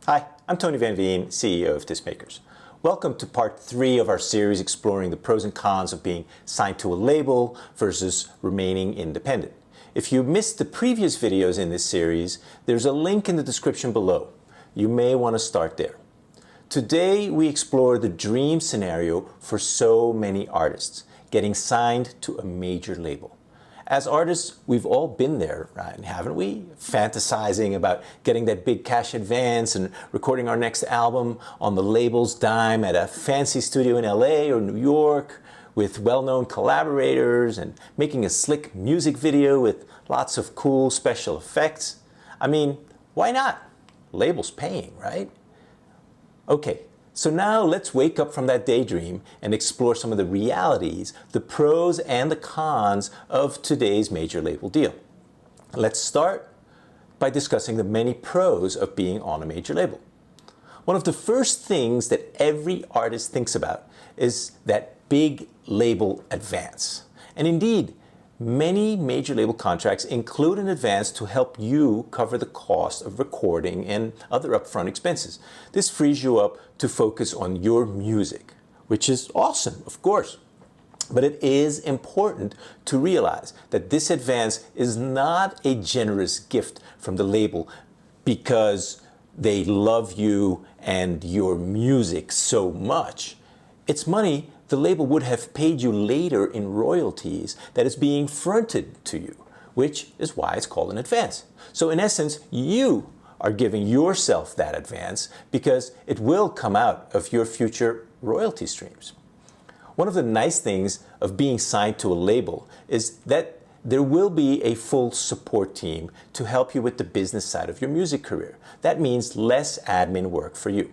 Hi, I'm Tony Van Veen, CEO of Discmakers. Welcome to part 3 of our series exploring the pros and cons of being signed to a label versus remaining independent. If you missed the previous videos in this series, there's a link in the description below. You may want to start there. Today we explore the dream scenario for so many artists, getting signed to a major label. As artists, we've all been there, right? Haven't we? Fantasizing about getting that big cash advance and recording our next album on the label's dime at a fancy studio in LA or New York with well-known collaborators and making a slick music video with lots of cool special effects. I mean, why not? Label's paying, right? Okay. So now let's wake up from that daydream and explore some of the realities, the pros and the cons of today's major label deal. Let's start by discussing the many pros of being on a major label. One of the first things that every artist thinks about is that big label advance. And indeed, many major label contracts include an advance to help you cover the cost of recording and other upfront expenses. This frees you up to focus on your music, which is awesome, of course. But it is important to realize that this advance is not a generous gift from the label because they love you and your music so much. It's money the label would have paid you later in royalties that is being fronted to you, which is why it's called an advance. So in essence, you are giving yourself that advance because it will come out of your future royalty streams. One of the nice things of being signed to a label is that there will be a full support team to help you with the business side of your music career. That means less admin work for you.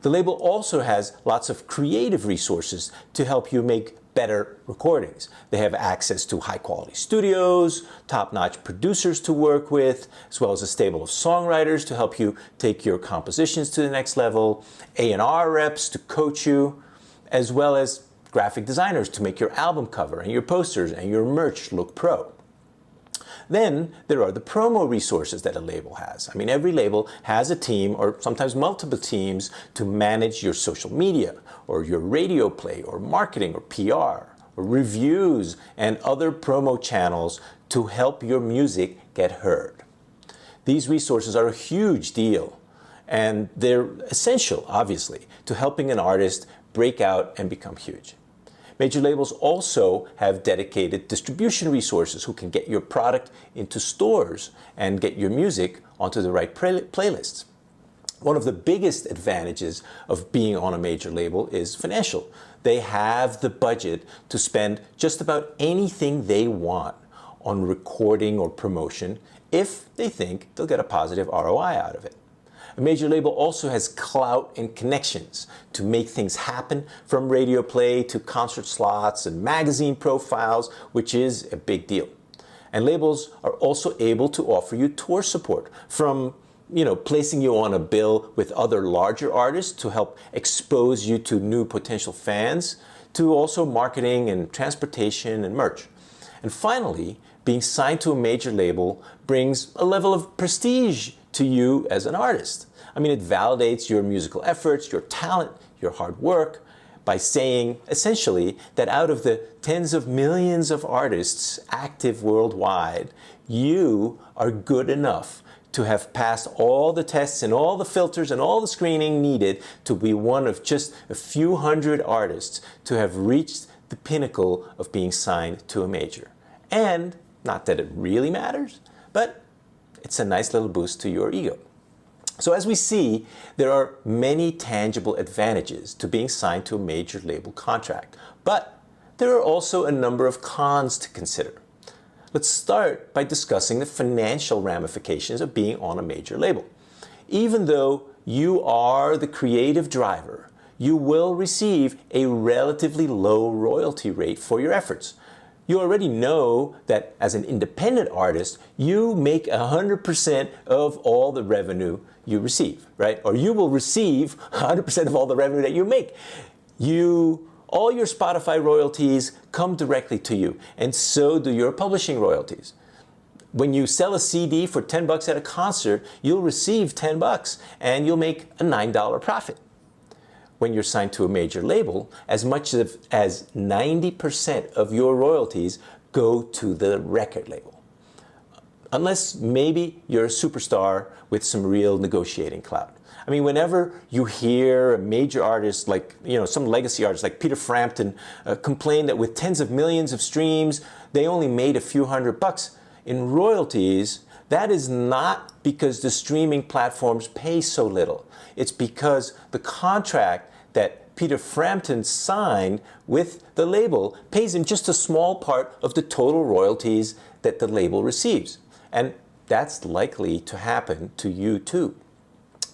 The label also has lots of creative resources to help you make better recordings. They have access to high-quality studios, top-notch producers to work with, as well as a stable of songwriters to help you take your compositions to the next level, A&R reps to coach you, as well as graphic designers to make your album cover and your posters and your merch look pro. Then there are the promo resources that a label has. I mean, every label has a team or sometimes multiple teams to manage your social media or your radio play or marketing or PR or reviews and other promo channels to help your music get heard. These resources are a huge deal and they're essential, obviously, to helping an artist break out and become huge. Major labels also have dedicated distribution resources who can get your product into stores and get your music onto the right playlists. One of the biggest advantages of being on a major label is financial. They have the budget to spend just about anything they want on recording or promotion if they think they'll get a positive ROI out of it. A major label also has clout and connections to make things happen, from radio play to concert slots and magazine profiles, which is a big deal. And labels are also able to offer you tour support, from placing you on a bill with other larger artists to help expose you to new potential fans, to also marketing and transportation and merch. And finally, being signed to a major label brings a level of prestige to you as an artist. I mean, it validates your musical efforts, your talent, your hard work by saying, essentially, that out of the tens of millions of artists active worldwide, you are good enough to have passed all the tests and all the filters and all the screening needed to be one of just a few hundred artists to have reached the pinnacle of being signed to a major. And, not that it really matters, but it's a nice little boost to your ego. So as we see, there are many tangible advantages to being signed to a major label contract, but there are also a number of cons to consider. Let's start by discussing the financial ramifications of being on a major label. Even though you are the creative driver, you will receive a relatively low royalty rate for your efforts. You already know that as an independent artist, you make 100% of all the revenue you receive, right? Or you will receive 100% of all the revenue that you make. All your Spotify royalties come directly to you, and so do your publishing royalties. When you sell a CD for 10 bucks at a concert, you'll receive 10 bucks and you'll make a $9 profit. When you're signed to a major label, as much as 90% of your royalties go to the record label. Unless maybe you're a superstar with some real negotiating clout. I mean, whenever you hear a major artist like, some legacy artist like Peter Frampton complain that with tens of millions of streams, they only made a few $100 in royalties, that is not because the streaming platforms pay so little. It's because the contract that Peter Frampton signed with the label pays him just a small part of the total royalties that the label receives. And that's likely to happen to you too.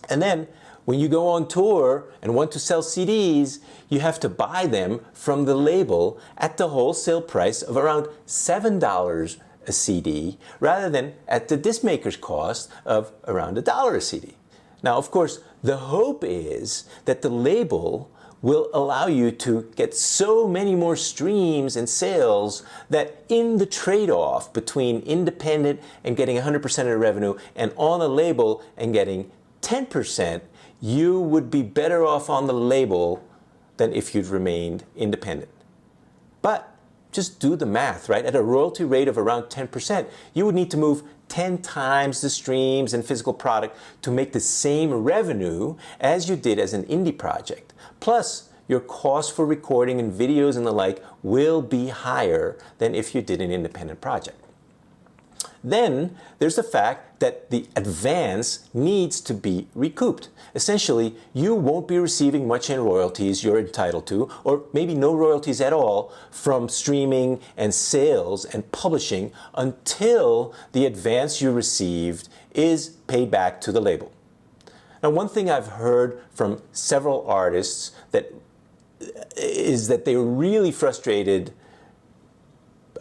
And then when you go on tour and want to sell CDs, you have to buy them from the label at the wholesale price of around $7 a CD, rather than at the disc maker's cost of around $1 a CD. Now, of course, the hope is that the label will allow you to get so many more streams and sales that in the trade-off between independent and getting 100% of the revenue and on a label and getting 10%, you would be better off on the label than if you'd remained independent. But just do the math, right? At a royalty rate of around 10%, you would need to move 10 times the streams and physical product to make the same revenue as you did as an indie project. Plus, your cost for recording and videos and the like will be higher than if you did an independent project. Then there's the fact that the advance needs to be recouped. Essentially, you won't be receiving much in royalties you're entitled to, or maybe no royalties at all, from streaming and sales and publishing until the advance you received is paid back to the label. Now, one thing I've heard from several artists is that they're really frustrated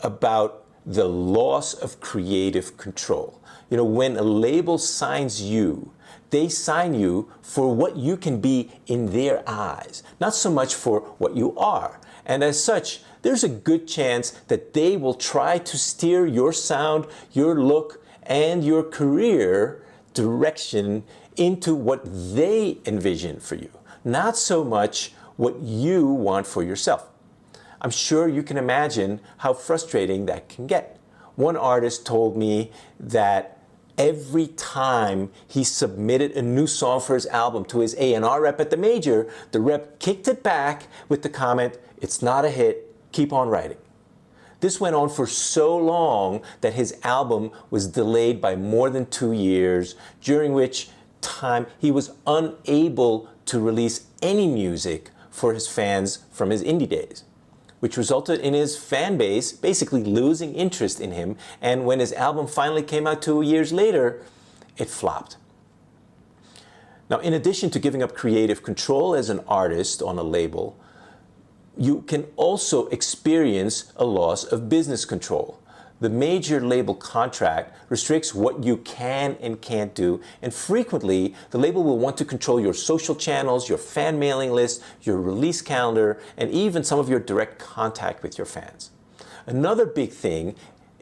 about the loss of creative control. When a label signs you, they sign you for what you can be in their eyes, not so much for what you are. And as such, there's a good chance that they will try to steer your sound, your look, and your career direction into what they envision for you, not so much what you want for yourself. I'm sure you can imagine how frustrating that can get. One artist told me that every time he submitted a new song for his album to his A&R rep at the major, the rep kicked it back with the comment, "It's not a hit, keep on writing." This went on for so long that his album was delayed by more than 2 years, during which time he was unable to release any music for his fans from his indie days, which resulted in his fan base basically losing interest in him, and when his album finally came out 2 years later, it flopped. Now, in addition to giving up creative control as an artist on a label, you can also experience a loss of business control. The major label contract restricts what you can and can't do, and frequently the label will want to control your social channels, your fan mailing list, your release calendar, and even some of your direct contact with your fans. Another big thing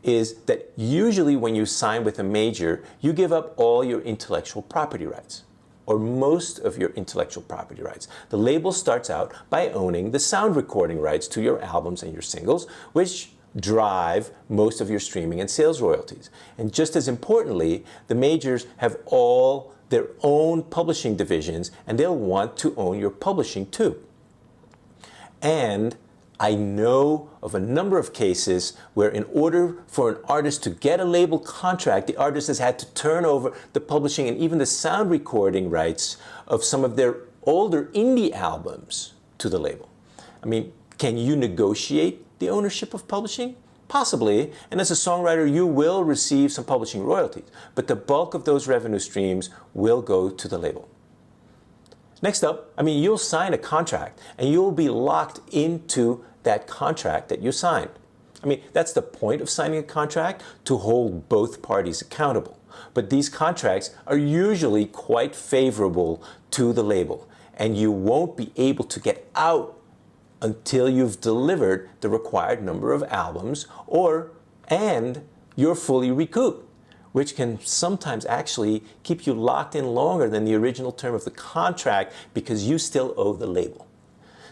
is that usually when you sign with a major, you give up all your intellectual property rights, or most of your intellectual property rights. The label starts out by owning the sound recording rights to your albums and your singles, which drive most of your streaming and sales royalties. And just as importantly, the majors have all their own publishing divisions, and they'll want to own your publishing too. And I know of a number of cases where in order for an artist to get a label contract, the artist has had to turn over the publishing and even the sound recording rights of some of their older indie albums to the label. I mean, can you negotiate the ownership of publishing? Possibly, and as a songwriter, you will receive some publishing royalties, but the bulk of those revenue streams will go to the label. Next up, you'll sign a contract and you'll be locked into that contract that you signed. That's the point of signing a contract, to hold both parties accountable. But these contracts are usually quite favorable to the label, and you won't be able to get out until you've delivered the required number of albums and you're fully recouped, which can sometimes actually keep you locked in longer than the original term of the contract because you still owe the label.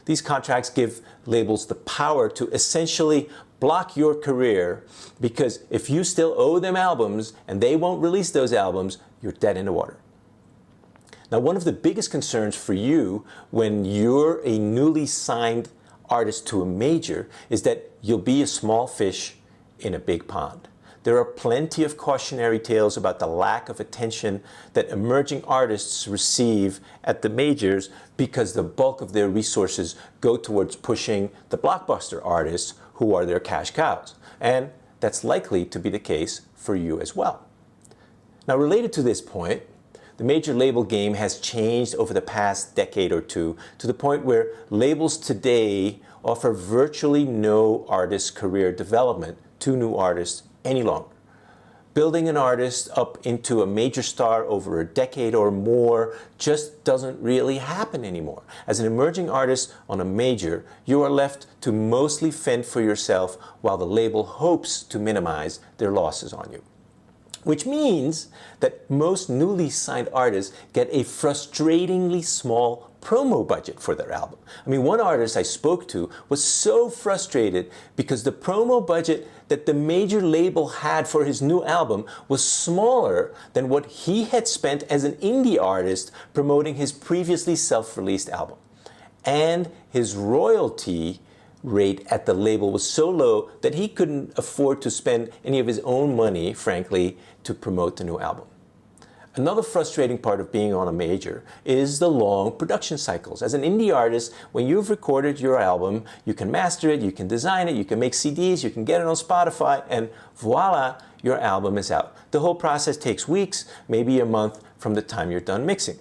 These contracts give labels the power to essentially block your career, because if you still owe them albums and they won't release those albums, you're dead in the water. Now, one of the biggest concerns for you when you're a newly signed artist to a major is that you'll be a small fish in a big pond. There are plenty of cautionary tales about the lack of attention that emerging artists receive at the majors because the bulk of their resources go towards pushing the blockbuster artists who are their cash cows. And that's likely to be the case for you as well. Now, related to this point, the major label game has changed over the past decade or two to the point where labels today offer virtually no artist career development to new artists any longer. Building an artist up into a major star over a decade or more just doesn't really happen anymore. As an emerging artist on a major, you are left to mostly fend for yourself while the label hopes to minimize their losses on you. Which means that most newly signed artists get a frustratingly small promo budget for their album. I mean, one artist I spoke to was so frustrated because the promo budget that the major label had for his new album was smaller than what he had spent as an indie artist promoting his previously self-released album. And his royalty rate at the label was so low that he couldn't afford to spend any of his own money, frankly, to promote the new album. Another frustrating part of being on a major is the long production cycles. As an indie artist, when you've recorded your album, you can master it, you can design it, you can make CDs, you can get it on Spotify, and voila, your album is out. The whole process takes weeks, maybe a month from the time you're done mixing.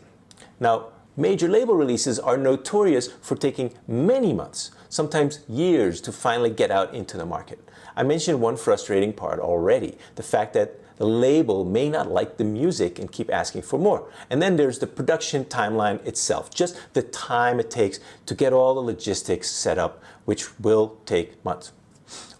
Now, major label releases are notorious for taking many months, sometimes years, to finally get out into the market. I mentioned one frustrating part already, the fact that the label may not like the music and keep asking for more. And then there's the production timeline itself, just the time it takes to get all the logistics set up, which will take months.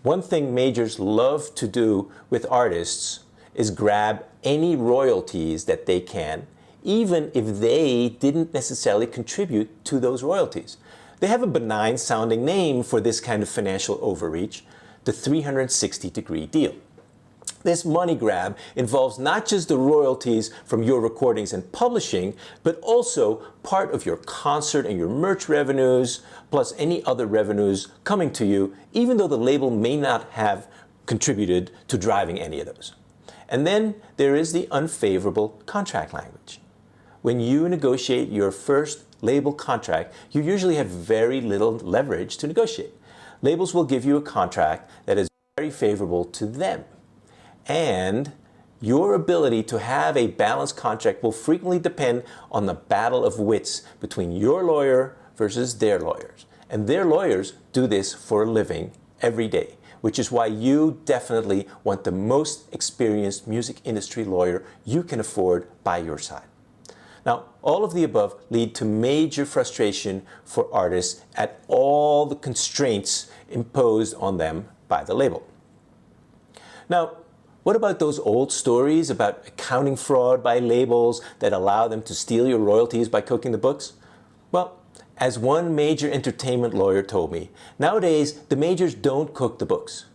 One thing majors love to do with artists is grab any royalties that they can, even if they didn't necessarily contribute to those royalties. They have a benign sounding name for this kind of financial overreach, the 360-degree deal. This money grab involves not just the royalties from your recordings and publishing, but also part of your concert and your merch revenues, plus any other revenues coming to you, even though the label may not have contributed to driving any of those. And then there is the unfavorable contract language. When you negotiate your first label contract, you usually have very little leverage to negotiate. Labels will give you a contract that is very favorable to them. And your ability to have a balanced contract will frequently depend on the battle of wits between your lawyer versus their lawyers. And their lawyers do this for a living every day, which is why you definitely want the most experienced music industry lawyer you can afford by your side. Now, all of the above lead to major frustration for artists at all the constraints imposed on them by the label. Now, what about those old stories about accounting fraud by labels that allow them to steal your royalties by cooking the books? Well, as one major entertainment lawyer told me, nowadays the majors don't cook the books.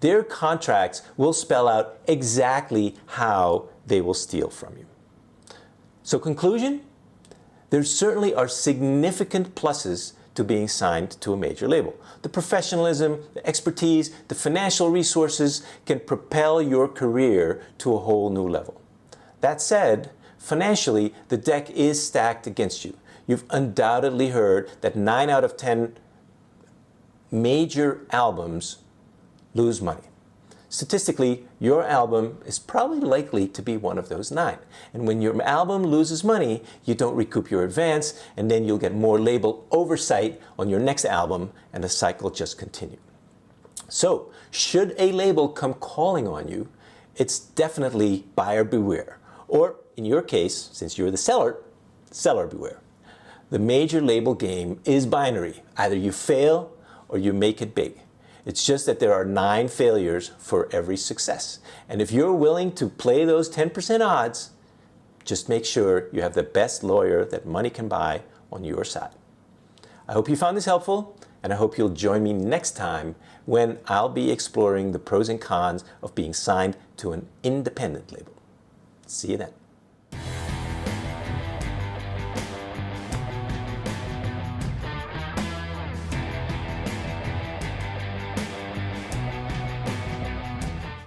Their contracts will spell out exactly how they will steal from you. So conclusion? There certainly are significant pluses to being signed to a major label. The professionalism, the expertise, the financial resources can propel your career to a whole new level. That said, financially, the deck is stacked against you. You've undoubtedly heard that 9 out of 10 major albums lose money. Statistically, your album is probably likely to be one of those 9. And when your album loses money, you don't recoup your advance, and then you'll get more label oversight on your next album, and the cycle just continues. So, should a label come calling on you, it's definitely buyer beware. Or, in your case, since you're the seller, seller beware. The major label game is binary. Either you fail or you make it big. It's just that there are 9 failures for every success. And if you're willing to play those 10% odds, just make sure you have the best lawyer that money can buy on your side. I hope you found this helpful, and I hope you'll join me next time when I'll be exploring the pros and cons of being signed to an independent label. See you then.